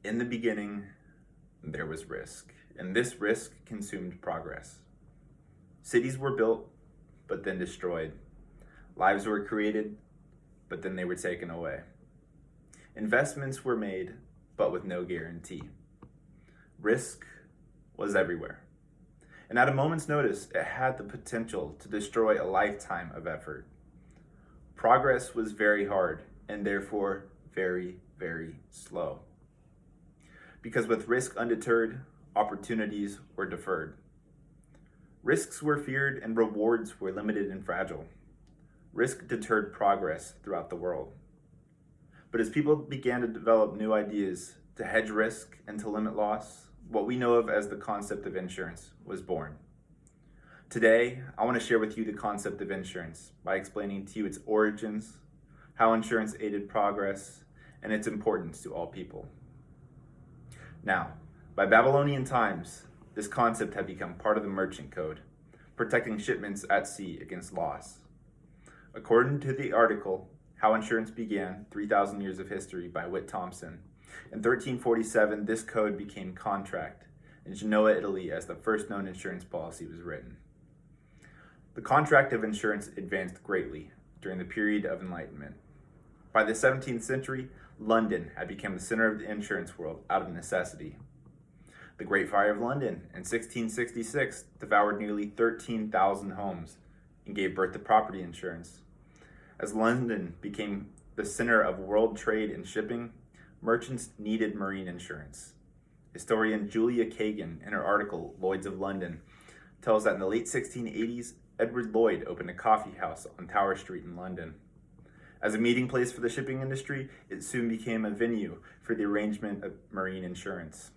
In the beginning, there was risk, and this risk consumed progress. Cities were built, but then destroyed. Lives were created, but then they were taken away. Investments were made, but with no guarantee. Risk was everywhere. And at a moment's notice, it had the potential to destroy a lifetime of effort. Progress was very hard, and therefore very, very slow. Because with risk undeterred, opportunities were deferred. Risks were feared and rewards were limited and fragile. Risk deterred progress throughout the world. But as people began to develop new ideas to hedge risk and to limit loss, what we know of as the concept of insurance was born. Today, I want to share with you the concept of insurance by explaining to you its origins, how insurance aided progress, and its importance to all people. Now, by Babylonian times, this concept had become part of the merchant code, protecting shipments at sea against loss. According to the article, How Insurance Began, 3,000 Years of History by Whit Thompson, in 1347, this code became contract in Genoa, Italy, as the first known insurance policy was written. The contract of insurance advanced greatly during the period of Enlightenment. By the 17th century, London had become the center of the insurance world out of necessity. The Great Fire of London in 1666 devoured nearly 13,000 homes and gave birth to property insurance. As London became the center of world trade and shipping, merchants needed marine insurance. Historian Julia Kagan, in her article, Lloyd's of London, tells that in the late 1680s, Edward Lloyd opened a coffee house on Tower Street in London. As a meeting place for the shipping industry, it soon became a venue for the arrangement of marine insurance.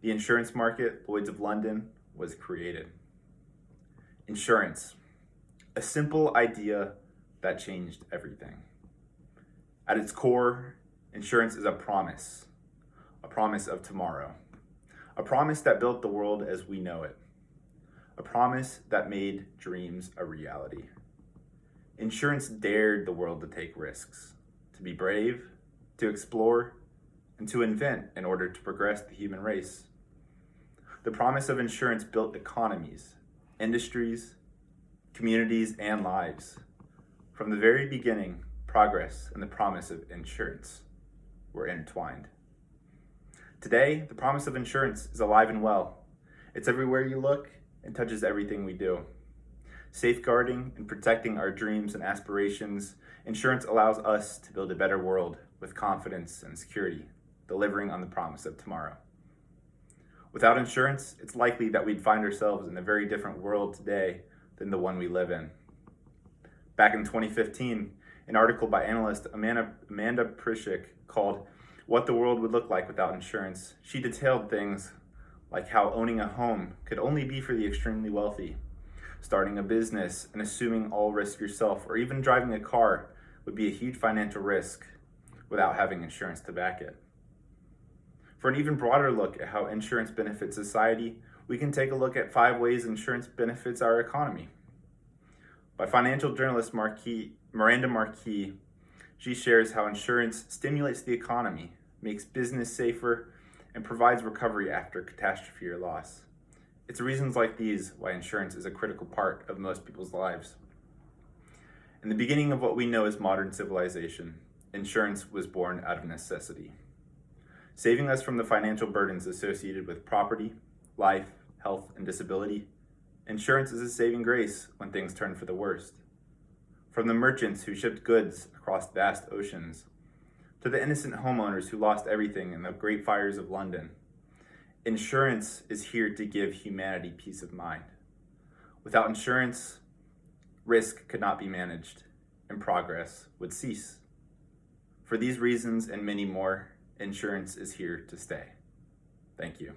The insurance market, Lloyd's of London, was created. Insurance, a simple idea that changed everything. At its core, insurance is a promise of tomorrow, a promise that built the world as we know it, a promise that made dreams a reality. Insurance dared the world to take risks, to be brave, to explore, and to invent in order to progress the human race. The promise of insurance built economies, industries, communities, and lives. From the very beginning, progress and the promise of insurance were entwined. Today, the promise of insurance is alive and well. It's everywhere you look and touches everything we do. Safeguarding and protecting our dreams and aspirations, insurance allows us to build a better world with confidence and security, delivering on the promise of tomorrow. Without insurance, it's likely that we'd find ourselves in a very different world today than the one we live in. Back in 2015, an article by analyst Amanda Prishik called What the World Would Look Like Without Insurance, she detailed things like how owning a home could only be for the extremely wealthy. Starting a business and assuming all risk yourself, or even driving a car, would be a huge financial risk without having insurance to back it. For an even broader look at how insurance benefits society, we can take a look at 5 ways insurance benefits our economy. By financial journalist Miranda Marquis, she shares how insurance stimulates the economy, makes business safer, and provides recovery after catastrophe or loss. It's reasons like these why insurance is a critical part of most people's lives. In the beginning of what we know as modern civilization, insurance was born out of necessity, saving us from the financial burdens associated with property, life, health, and disability. Insurance is a saving grace when things turn for the worst. From the merchants who shipped goods across vast oceans, to the innocent homeowners who lost everything in the Great Fires of London, insurance is here to give humanity peace of mind. Without insurance, risk could not be managed and progress would cease. For these reasons and many more, insurance is here to stay. Thank you.